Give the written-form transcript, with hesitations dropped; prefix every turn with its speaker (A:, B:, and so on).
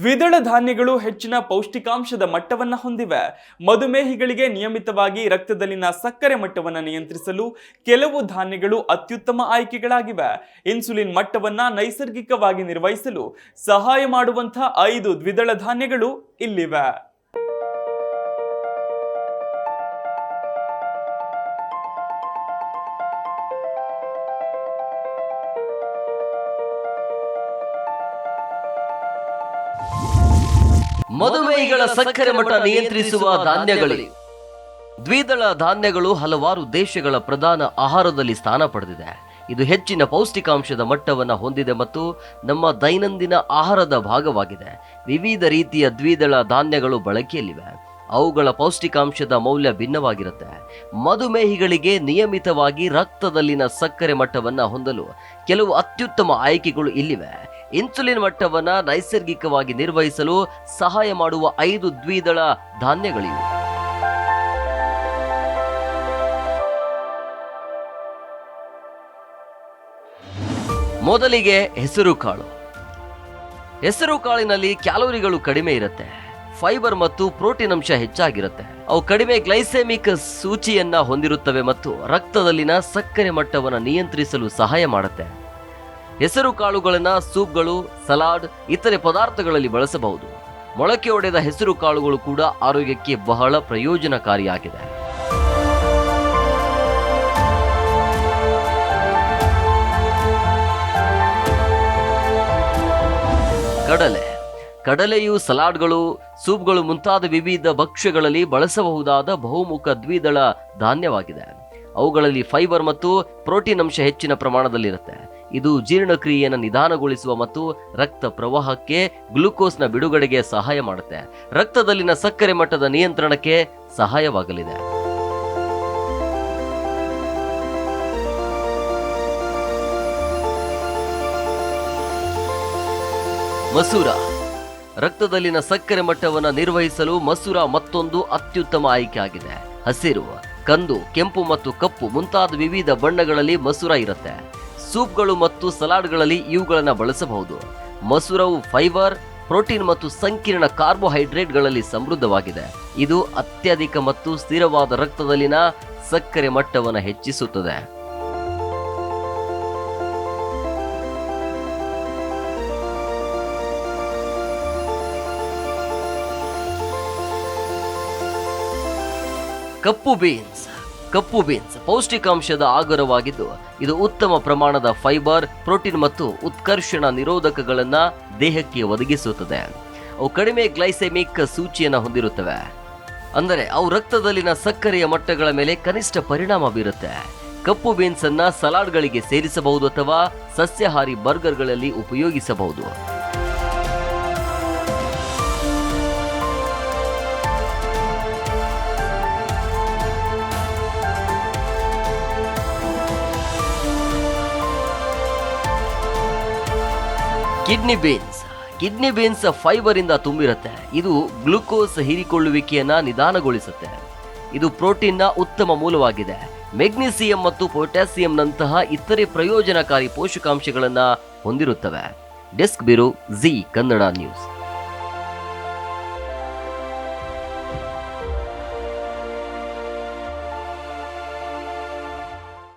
A: ದ್ವಿದಳ ಧಾನ್ಯಗಳು ಹೆಚ್ಚಿನ ಪೌಷ್ಟಿಕಾಂಶದ ಮಟ್ಟವನ್ನು ಹೊಂದಿವೆ. ಮಧುಮೇಹಿಗಳಿಗೆ ನಿಯಮಿತವಾಗಿ ರಕ್ತದಲ್ಲಿನ ಸಕ್ಕರೆ ಮಟ್ಟವನ್ನು ನಿಯಂತ್ರಿಸಲು ಕೆಲವು ಧಾನ್ಯಗಳು ಅತ್ಯುತ್ತಮ ಆಯ್ಕೆಗಳಾಗಿವೆ. ಇನ್ಸುಲಿನ್ ಮಟ್ಟವನ್ನು ನೈಸರ್ಗಿಕವಾಗಿ ನಿರ್ವಹಿಸಲು ಸಹಾಯ ಮಾಡುವಂತಹ 5 ದ್ವಿದಳ ಧಾನ್ಯಗಳು ಇಲ್ಲಿವೆ.
B: ಮಧುಮೇಹಿಗಳ ಸಕ್ಕರೆ ಮಟ್ಟ ನಿಯಂತ್ರಿಸುವ ಧಾನ್ಯಗಳು. ದ್ವಿದಳ ಧಾನ್ಯಗಳು ಹಲವಾರು ದೇಶಗಳ ಪ್ರಧಾನ ಆಹಾರದಲ್ಲಿ ಸ್ಥಾನ ಪಡೆದಿದೆ. ಇದು ಹೆಚ್ಚಿನ ಪೌಷ್ಟಿಕಾಂಶದ ಮಟ್ಟವನ್ನು ಹೊಂದಿದೆ ಮತ್ತು ನಮ್ಮ ದೈನಂದಿನ ಆಹಾರದ ಭಾಗವಾಗಿದೆ. ವಿವಿಧ ರೀತಿಯ ದ್ವಿದಳ ಧಾನ್ಯಗಳು ಬಳಕೆಯಲ್ಲಿವೆ. ಅವುಗಳ ಪೌಷ್ಟಿಕಾಂಶದ ಮೌಲ್ಯ ಭಿನ್ನವಾಗಿರುತ್ತೆ. ಮಧುಮೇಹಿಗಳಿಗೆ ನಿಯಮಿತವಾಗಿ ರಕ್ತದಲ್ಲಿನ ಸಕ್ಕರೆ ಮಟ್ಟವನ್ನು ಹೊಂದಲು ಕೆಲವು ಅತ್ಯುತ್ತಮ ಆಯ್ಕೆಗಳು ಇಲ್ಲಿವೆ. ಇನ್ಸುಲಿನ್ ಮಟ್ಟವನ್ನು ನೈಸರ್ಗಿಕವಾಗಿ ನಿರ್ವಹಿಸಲು ಸಹಾಯ ಮಾಡುವ 5 ದ್ವಿದಳ ಧಾನ್ಯಗಳಿವೆ. ಮೊದಲಿಗೆ ಹೆಸರುಕಾಳು. ಹೆಸರುಕಾಳಿನಲ್ಲಿ ಕ್ಯಾಲೋರಿಗಳು ಕಡಿಮೆ ಇರುತ್ತೆ. ಫೈಬರ್ ಮತ್ತು ಪ್ರೋಟೀನ್ ಅಂಶ ಹೆಚ್ಚಾಗಿರುತ್ತೆ. ಅವು ಕಡಿಮೆ ಗ್ಲೈಸೆಮಿಕ್ ಸೂಚಿಯನ್ನ ಹೊಂದಿರುತ್ತವೆ ಮತ್ತು ರಕ್ತದಲ್ಲಿನ ಸಕ್ಕರೆ ಮಟ್ಟವನ್ನು ನಿಯಂತ್ರಿಸಲು ಸಹಾಯ ಮಾಡುತ್ತೆ. ಹೆಸರು ಕಾಳುಗಳನ್ನ ಸೂಪ್ಗಳು, ಸಲಾಡ್, ಇತರೆ ಪದಾರ್ಥಗಳಲ್ಲಿ ಬಳಸಬಹುದು. ಮೊಳಕೆ ಒಡೆದ ಹೆಸರು ಕಾಳುಗಳು ಕೂಡ ಆರೋಗ್ಯಕ್ಕೆ ಬಹಳ ಪ್ರಯೋಜನಕಾರಿಯಾಗಿದೆ. ಕಡಲೆಯು ಸಲಾಡ್ಗಳು, ಸೂಪ್ಗಳು ಮುಂತಾದ ವಿವಿಧ ಭಕ್ಷ್ಯಗಳಲ್ಲಿ ಬಳಸಬಹುದಾದ ಬಹುಮುಖ ದ್ವಿದಳ ಧಾನ್ಯವಾಗಿದೆ. ಅವುಗಳಲ್ಲಿ ಫೈಬರ್ ಮತ್ತು ಪ್ರೋಟೀನ್ ಅಂಶ ಹೆಚ್ಚಿನ ಪ್ರಮಾಣದಲ್ಲಿರುತ್ತೆ. ಇದು ಜೀರ್ಣಕ್ರಿಯೆಯನ್ನು ನಿಧಾನಗೊಳಿಸುವ ಮತ್ತು ರಕ್ತ ಪ್ರವಾಹಕ್ಕೆ, ಗ್ಲೂಕೋಸ್ನ ಬಿಡುಗಡೆಗೆ ಸಹಾಯ ಮಾಡುತ್ತೆ. ರಕ್ತದಲ್ಲಿನ ಸಕ್ಕರೆ ಮಟ್ಟದ ನಿಯಂತ್ರಣಕ್ಕೆ ಸಹಾಯವಾಗಲಿದೆ. ಮಸೂರ. ರಕ್ತದಲ್ಲಿನ ಸಕ್ಕರೆ ಮಟ್ಟವನ್ನು ನಿರ್ವಹಿಸಲು ಮಸೂರ ಮತ್ತೊಂದು ಅತ್ಯುತ್ತಮ ಆಯ್ಕೆ ಆಗಿದೆ. ಹಸಿರು, ಕಂದು, ಕೆಂಪು ಮತ್ತು ಕಪ್ಪು ಮುಂತಾದ ವಿವಿಧ ಬಣ್ಣಗಳಲ್ಲಿ ಮಸೂರ ಇರುತ್ತೆ. ಸೂಪ್ಗಳು ಮತ್ತು ಸಲಾಡ್ಗಳಲ್ಲಿ ಇವುಗಳನ್ನು ಬಳಸಬಹುದು. ಮಸೂರವು ಫೈಬರ್, ಪ್ರೋಟೀನ್ ಮತ್ತು ಸಂಕೀರ್ಣ ಕಾರ್ಬೋಹೈಡ್ರೇಟ್ಗಳಲ್ಲಿ ಸಮೃದ್ಧವಾಗಿದೆ. ಇದು ಅತ್ಯಧಿಕ ಮತ್ತು ಸ್ಥಿರವಾದ ರಕ್ತದಲ್ಲಿನ ಸಕ್ಕರೆ ಮಟ್ಟವನ್ನು ಹೆಚ್ಚಿಸುತ್ತದೆ. ಕಪ್ಪು ಬೀನ್ಸ್ ಪೌಷ್ಟಿಕಾಂಶದ ಆಗರವಾಗಿದ್ದು, ಇದು ಉತ್ತಮ ಪ್ರಮಾಣದ ಫೈಬರ್, ಪ್ರೋಟೀನ್ ಮತ್ತು ಉತ್ಕರ್ಷಣ ನಿರೋಧಕಗಳನ್ನ ದೇಹಕ್ಕೆ ಒದಗಿಸುತ್ತದೆ. ಅವು ಕಡಿಮೆ ಗ್ಲೈಸೆಮಿಕ್ ಸೂಚಿಯನ್ನು ಹೊಂದಿರುತ್ತವೆ, ಅಂದರೆ ಅವು ರಕ್ತದಲ್ಲಿನ ಸಕ್ಕರೆಯ ಮಟ್ಟಗಳ ಮೇಲೆ ಕನಿಷ್ಠ ಪರಿಣಾಮ ಬೀರುತ್ತೆ. ಕಪ್ಪು ಬೀನ್ಸ್ ಅನ್ನ ಸಲಾಡ್ಗಳಿಗೆ ಸೇರಿಸಬಹುದು ಅಥವಾ ಸಸ್ಯಾಹಾರಿ ಬರ್ಗರ್ಗಳಲ್ಲಿ ಉಪಯೋಗಿಸಬಹುದು. ಕಿಡ್ನಿ ಬೀನ್ಸ್ ಫೈಬರ್ ಇಂದ ತುಂಬಿರುತ್ತೆ. ಇದು ಗ್ಲೂಕೋಸ್ ಹೀರಿಕೊಳ್ಳುವಿಕೆಯನ್ನ ನಿಧಾನಗೊಳಿಸುತ್ತೆ. ಇದು ಪ್ರೋಟೀನ್ನ ಉತ್ತಮ ಮೂಲವಾಗಿದೆ. ಮೆಗ್ನೀಸಿಯಂ ಮತ್ತು ಪೊಟ್ಯಾಸಿಯಂನಂತಹ ಇತರೆ ಪ್ರಯೋಜನಕಾರಿ ಪೋಷಕಾಂಶಗಳನ್ನ ಹೊಂದಿರುತ್ತವೆ. Desk bureau, G Kannada news.